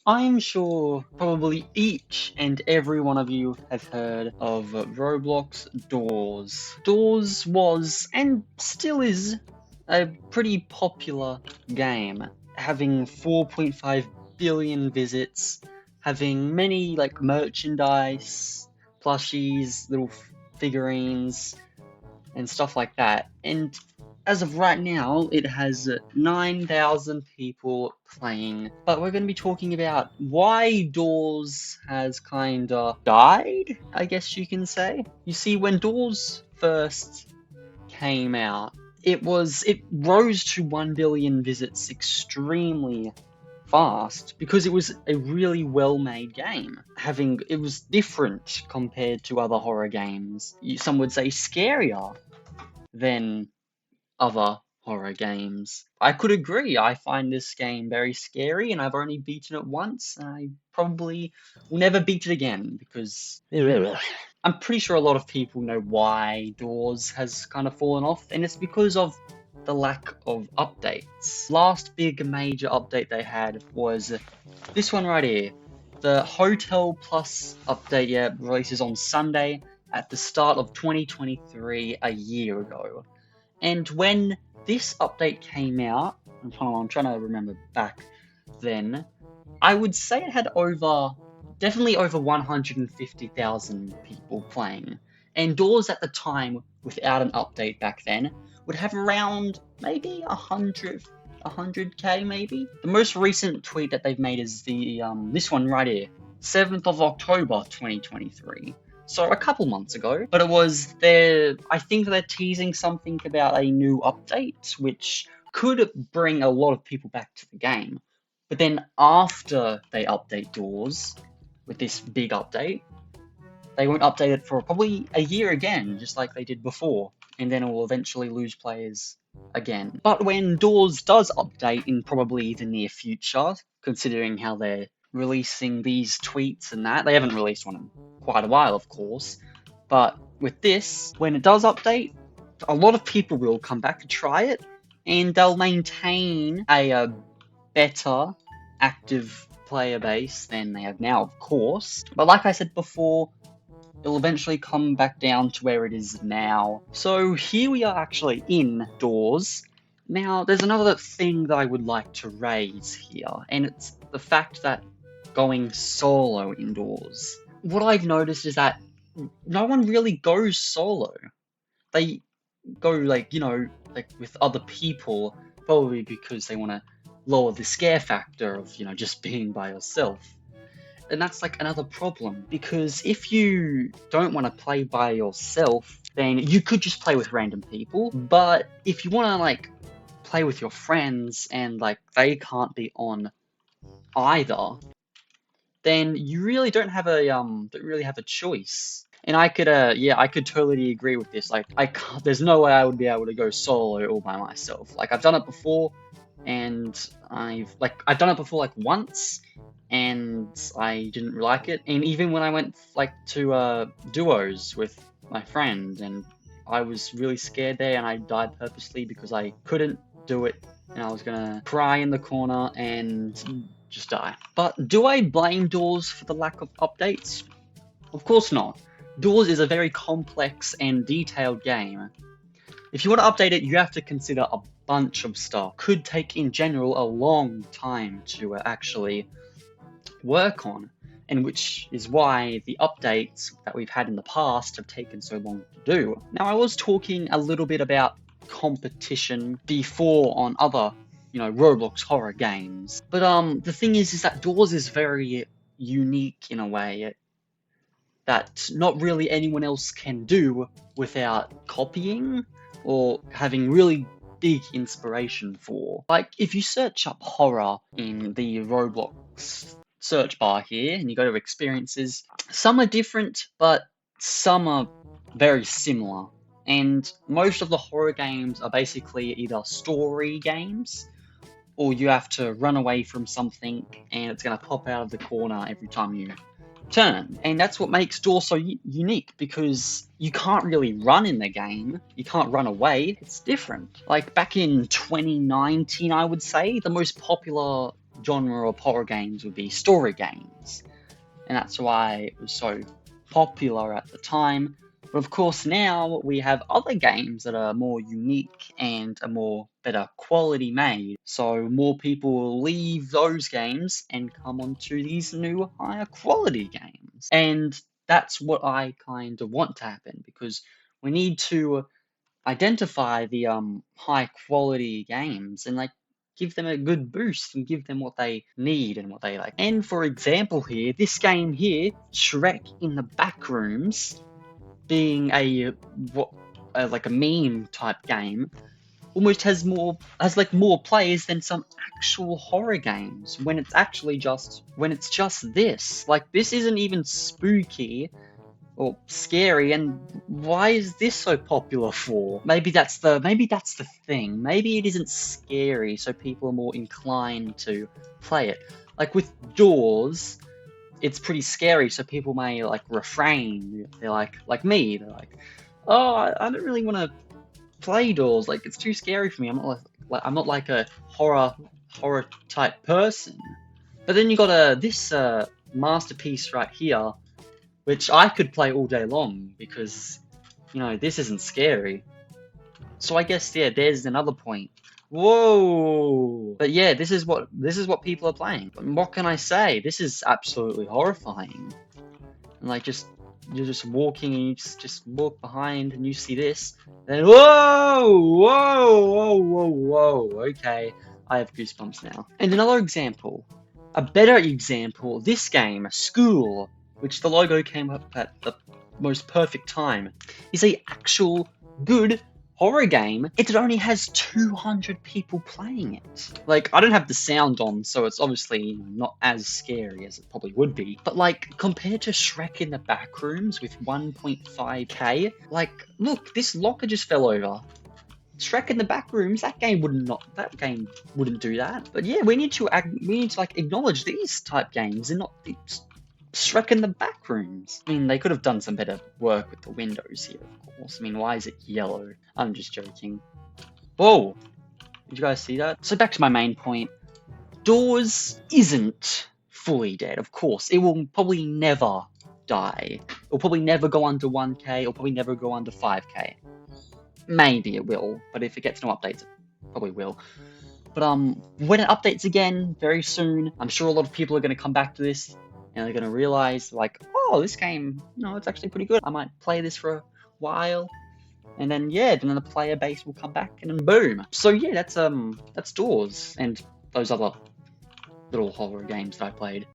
I'm sure probably each and every one of you have heard of Roblox Doors. Doors was, and still is, a pretty popular game, having 4.5 billion visits, having many like merchandise, plushies, little figurines, and stuff like that. And as of right now, it has 9,000 people playing. But we're going to be talking about why Doors has kinda died, I guess you can say. You see, when Doors first came out, it rose to 1 billion visits extremely fast because it was a really well-made game. It was different compared to other horror games. Some would say scarier than other horror games. I could agree. I find this game very scary, and I've only beaten it once, and I probably will never beat it again because I'm pretty sure a lot of people know why Doors has kind of fallen off, and it's because of the lack of updates. Last big major update they had was this one right here. The Hotel Plus update, releases on Sunday at the start of 2023, a year ago. And when this update came out, I'm trying to remember back then, I would say it had definitely over 150,000 people playing. And Doors at the time, without an update back then, would have around maybe 100k maybe. The most recent tweet that they've made is this one right here, 7th of October 2023. So a couple months ago, but I think they're teasing something about a new update, which could bring a lot of people back to the game. But then after they update Doors with this big update, they won't update it for probably a year again, just like they did before, and then it will eventually lose players again. But when Doors does update in probably the near future, considering how they're releasing these tweets and that, they haven't released one in quite a while, of course, but with this, when it does update, a lot of people will come back to try it, and they'll maintain a better active player base than they have now, of course. But like I said before, it'll eventually come back down to where it is now. So here we are actually indoors. Now, there's another thing that I would like to raise here, and it's the fact that going solo indoors. What I've noticed is that no one really goes solo. They go like with other people, probably because they want to lower the scare factor of just being by yourself. And that's like another problem, because if you don't want to play by yourself, then you could just play with random people. But if you want to like play with your friends and like they can't be on either, then you really don't really have a choice. And I could totally agree with this. Like, there's no way I would be able to go solo all by myself. Like, I've done it before, and I've done it before like once, and I didn't like it. And even when I went like to duos with my friend, and I was really scared there, and I died purposely because I couldn't do it, and I was gonna cry in the corner and just die. But do I blame Doors for the lack of updates? Of course not. Doors is a very complex and detailed game. If you want to update it, you have to consider a bunch of stuff. Could take in general a long time to actually work on, and which is why the updates that we've had in the past have taken so long to do. Now, I was talking a little bit about competition before on other Roblox horror games, but the thing is that Doors is very unique in a way that not really anyone else can do without copying or having really big inspiration for. Like, if you search up horror in the Roblox search bar here and you go to experiences, some are different, but some are very similar. And most of the horror games are basically either story games, or you have to run away from something and it's going to pop out of the corner every time you turn. And that's what makes Doors so unique, because you can't really run in the game. You can't run away. It's different. Like back in 2019, I would say, the most popular genre of horror games would be story games, and that's why it was so popular at the time. But of course, now we have other games that are more unique and are more better quality made. So more people will leave those games and come onto these new higher quality games. And that's what I kind of want to happen, because we need to identify the high quality games and like give them a good boost and give them what they need and what they like. And for example here, this game here, Shrek in the Backrooms, being a what like a meme type game, almost has like more players than some actual horror games, when it's just this. Like, this isn't even spooky or scary, and why is this so popular for? Maybe that's the thing. Maybe it isn't scary, so people are more inclined to play it. Like with Doors, it's pretty scary, so people may like refrain. They're like me. They're like, oh, I don't really want to play Doors. Like, it's too scary for me. I'm not like a horror type person. But then you got this masterpiece right here, which I could play all day long, because, you know, this isn't scary. So I guess, yeah, there's another point. Whoa! But yeah, this is what people are playing. What can I say? This is absolutely horrifying. And like, you're just walking and you just walk behind and you see this. Then whoa! Okay, I have goosebumps now. And another example, a better example. This game, School, which the logo came up at the most perfect time, is a actual good horror game. It only has 200 people playing it. Like, I don't have the sound on, so it's obviously, you know, not as scary as it probably would be. But like, compared to Shrek in the Backrooms with 1.5k, like, look, this locker just fell over. Shrek in the Backrooms, that game wouldn't do that. But yeah, we need to like acknowledge these type games and not the Shrek in the Backrooms. I mean, they could have done some better work with the windows here, of course. I mean, why is it yellow? I'm just joking. Whoa! Did you guys see that? So back to my main point. Doors isn't fully dead, of course. It will probably never die. It will probably never go under 1k, or probably never go under 5k. Maybe it will, but if it gets no updates, it probably will. But when it updates again very soon, I'm sure a lot of people are going to come back to this, and they're going to realize, like, oh, this game, no, it's actually pretty good. I might play this for a while, and then yeah, then the player base will come back, and then boom. So yeah, that's Doors and those other little horror games that I played.